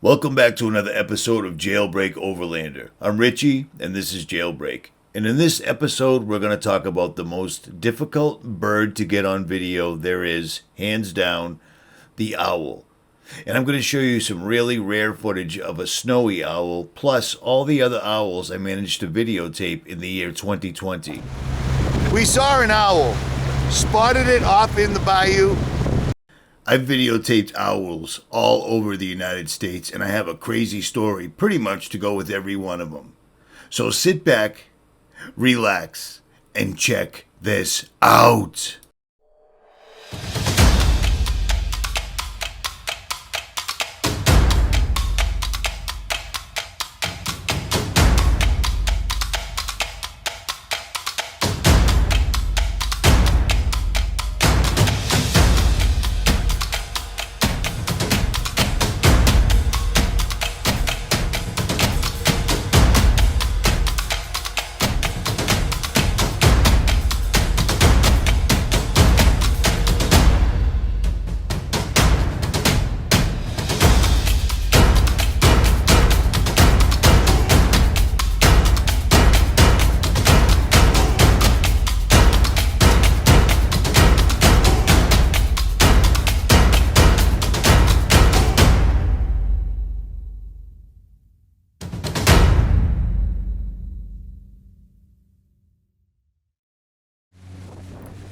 Welcome back to another episode of JailBreak Overlander. I'm Richie, and this is JailBreak. And in this episode, we're going to talk about the most difficult bird to get on video there is, hands down, the owl. And I'm going to show you some really rare footage of a snowy owl, plus all the other owls I managed to videotape in the year 2020. We saw an owl, spotted it off in the bayou. I've videotaped owls all over the United States, and I have a crazy story pretty much to go with every one of them. So sit back, relax, and check this out.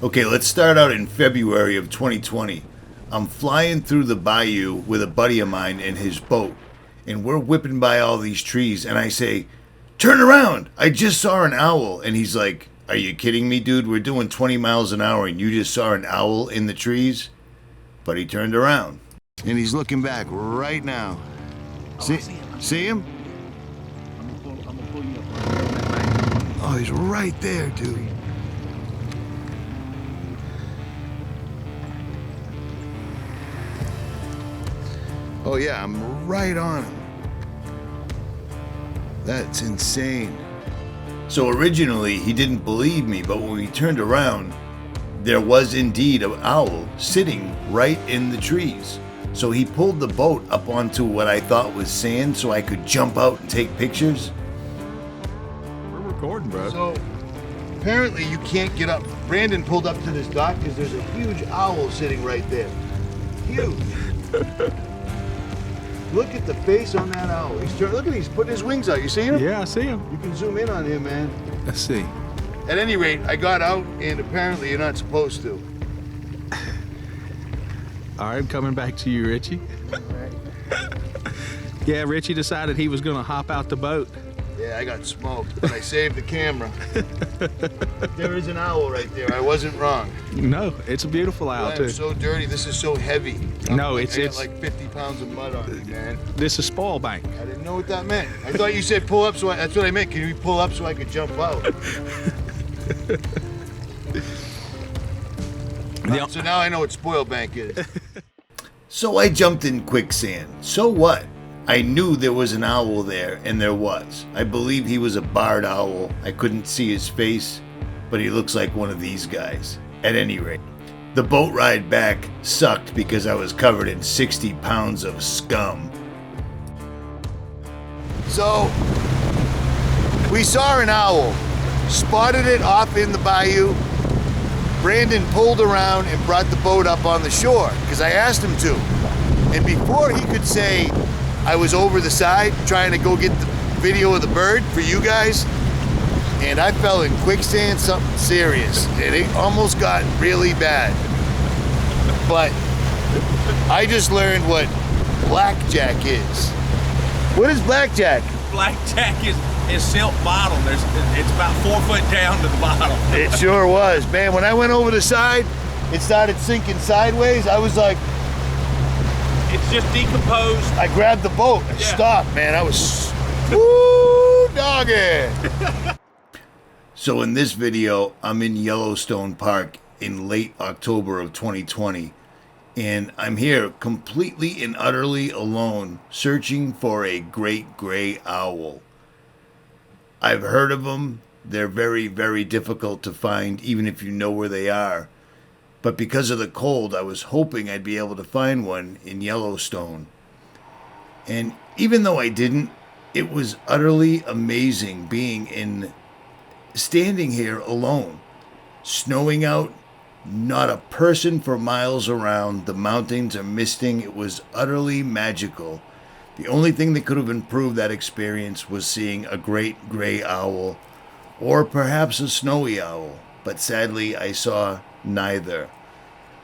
Okay, let's start out in February of 2020. I'm flying through the bayou with a buddy of mine in his boat, and we're whipping by all these trees, and I say, "Turn around, I just saw an owl." And he's like, "Are you kidding me, dude? We're doing 20 miles an hour and you just saw an owl in the trees?" But he turned around. And he's looking back right now. See him? I'm gonna pull you up. Oh, he's right there, dude. Oh yeah, I'm right on him. That's insane. So originally he didn't believe me, but when we turned around, there was indeed an owl sitting right in the trees. So he pulled the boat up onto what I thought was sand so I could jump out and take pictures. We're recording, bro. So apparently you can't get up. Brandon pulled up to this dock because there's a huge owl sitting right there. Huge. Look at the face on that owl. Look at he's putting his wings out. You see him? Yeah, I see him. You can zoom in on him, man. Let's see. At any rate, I got out, and apparently you're not supposed to. All right, I'm coming back to you, Richie. Yeah, Richie decided he was going to hop out the boat. Yeah, I got smoked, but I saved the camera. There is an owl right there. I wasn't wrong. No, it's a beautiful owl, I'm too. so dirty. This is so heavy. No, I it's got like 50 pounds of mud on me, man. This is spoil bank. I didn't know what that meant. I thought you said pull up, that's what I meant. Can you pull up so I could jump out? So now I know what spoil bank is. So I jumped in quicksand. So what? I knew there was an owl there, and there was. I believe he was a barred owl. I couldn't see his face, but he looks like one of these guys. At any rate, the boat ride back sucked because I was covered in 60 pounds of scum. So, we saw an owl, spotted it off in the bayou. Brandon pulled around and brought the boat up on the shore because I asked him to. And before he could say, I was over the side trying to go get the video of the bird for you guys, and I fell in quicksand, something serious, and it almost got really bad. But I just learned what blackjack is. What is blackjack? Blackjack is silk bottom. It's about 4 foot down to the bottom. It sure was, man. When I went over the side, it started sinking sideways. I was like, It's just decomposed. I grabbed the boat and Yeah. stopped, man. I was, woo, doggy. So in this video, I'm in Yellowstone Park in late October of 2020, and I'm here completely and utterly alone searching for a great gray owl. I've heard of them. They're very, very difficult to find, even if you know where they are. But because of the cold, I was hoping I'd be able to find one in Yellowstone. And even though I didn't, it was utterly amazing standing here alone. Snowing out, not a person for miles around. The mountains are misting. It was utterly magical. The only thing that could have improved that experience was seeing a great gray owl or perhaps a snowy owl. But sadly, I saw neither.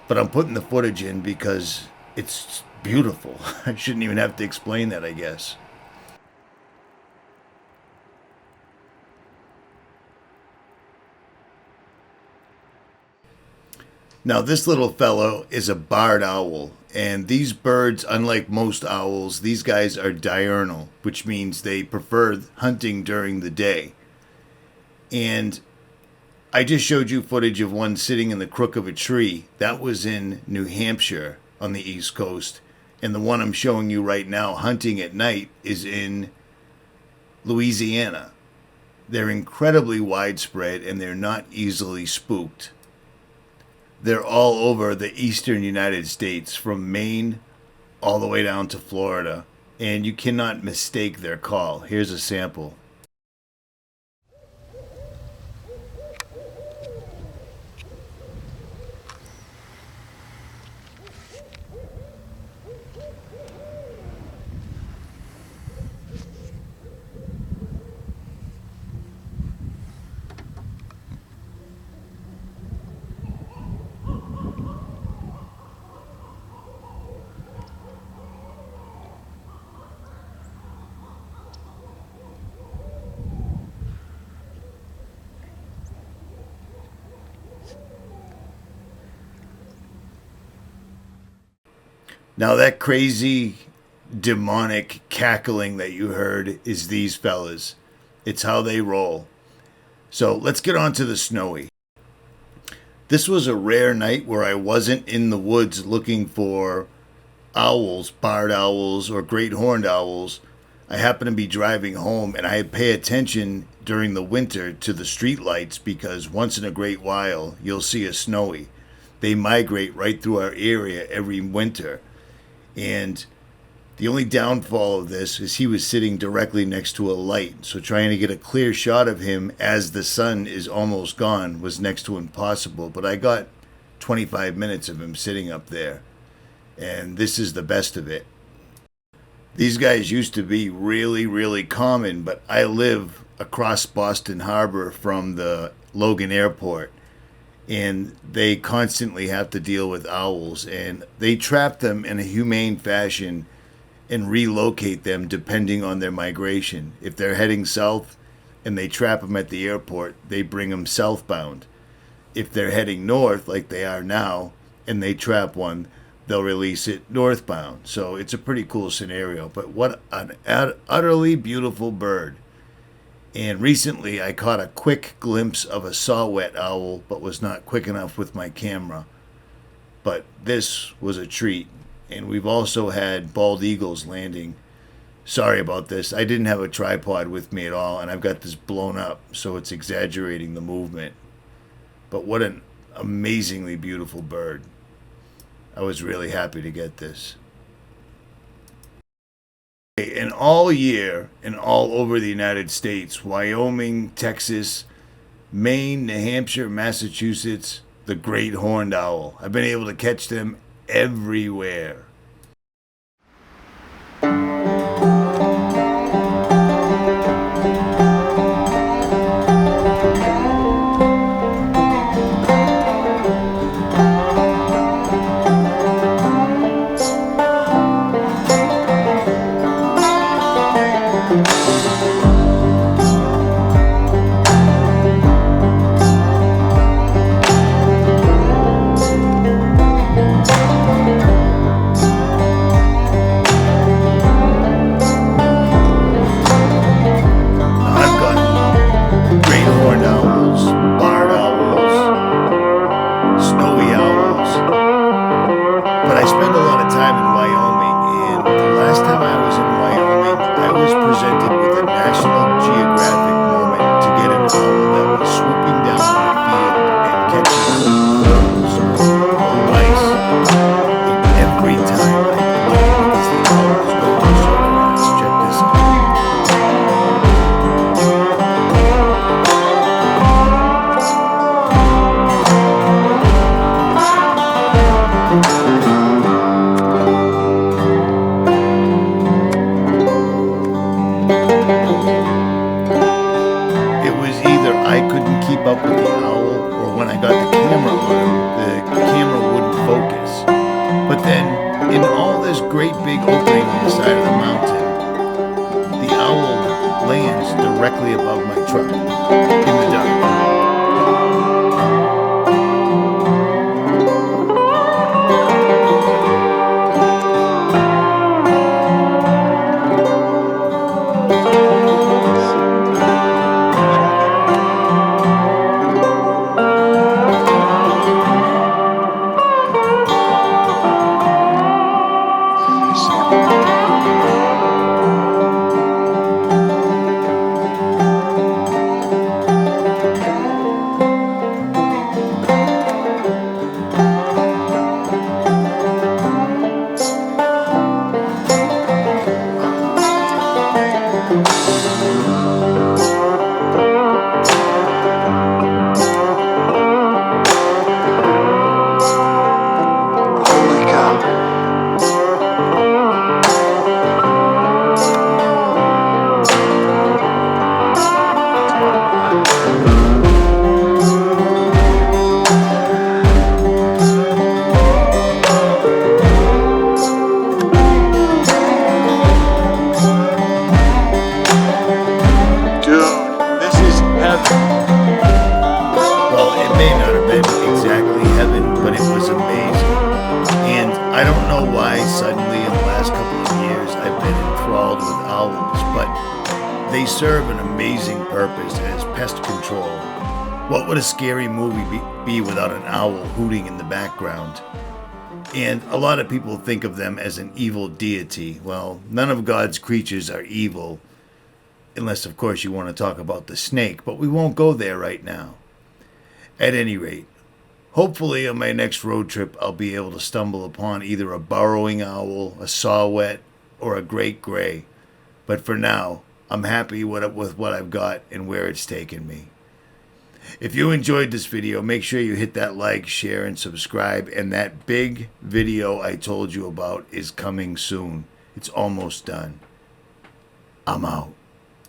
But I'm putting the footage in because it's beautiful. I shouldn't even have to explain that, I guess. Now, this little fellow is a barred owl, and these birds, unlike most owls, these guys are diurnal, which means they prefer hunting during the day. And I just showed you footage of one sitting in the crook of a tree. That was in New Hampshire on the East Coast. And the one I'm showing you right now, hunting at night, is in Louisiana. They're incredibly widespread, and they're not easily spooked. They're all over the eastern United States, from Maine all the way down to Florida, and you cannot mistake their call. Here's a sample. Now that crazy demonic cackling that you heard is these fellas. It's how they roll. So let's get on to the snowy. This was a rare night where I wasn't in the woods looking for owls, barred owls, or great horned owls. I happened to be driving home, and I pay attention during the winter to the street lights because once in a great while you'll see a snowy. They migrate right through our area every winter. And the only downfall of this is he was sitting directly next to a light. So trying to get a clear shot of him as the sun is almost gone was next to impossible. But I got 25 minutes of him sitting up there. And this is the best of it. These guys used to be really, really common, but I live across Boston Harbor from the Logan Airport. And they constantly have to deal with owls, and they trap them in a humane fashion and relocate them depending on their migration. If they're heading south and they trap them at the airport, they bring them southbound. If they're heading north, like they are now, and they trap one, they'll release it northbound. So it's a pretty cool scenario, but what an utterly beautiful bird. And recently I caught a quick glimpse of a saw-whet owl, but was not quick enough with my camera. But this was a treat. And we've also had bald eagles landing. Sorry about this. I didn't have a tripod with me at all, and I've got this blown up, so it's exaggerating the movement. But what an amazingly beautiful bird. I was really happy to get this. And all year and all over the United States, Wyoming, Texas, Maine, New Hampshire, Massachusetts, the great horned owl. I've been able to catch them everywhere. side of the mountain, the owl lands directly above my truck in the dark. Well, it may not have been exactly heaven, but it was amazing. And I don't know why suddenly in the last couple of years I've been enthralled with owls, but they serve an amazing purpose as pest control. What would a scary movie be without an owl hooting in the background? And a lot of people think of them as an evil deity. Well, none of God's creatures are evil, unless, of course, you want to talk about the snake, but we won't go there right now. At any rate, hopefully on my next road trip, I'll be able to stumble upon either a burrowing owl, a saw-whet, or a great gray. But for now, I'm happy with what I've got and where it's taken me. If you enjoyed this video, make sure you hit that like, share, and subscribe. And that big video I told you about is coming soon. It's almost done. I'm out.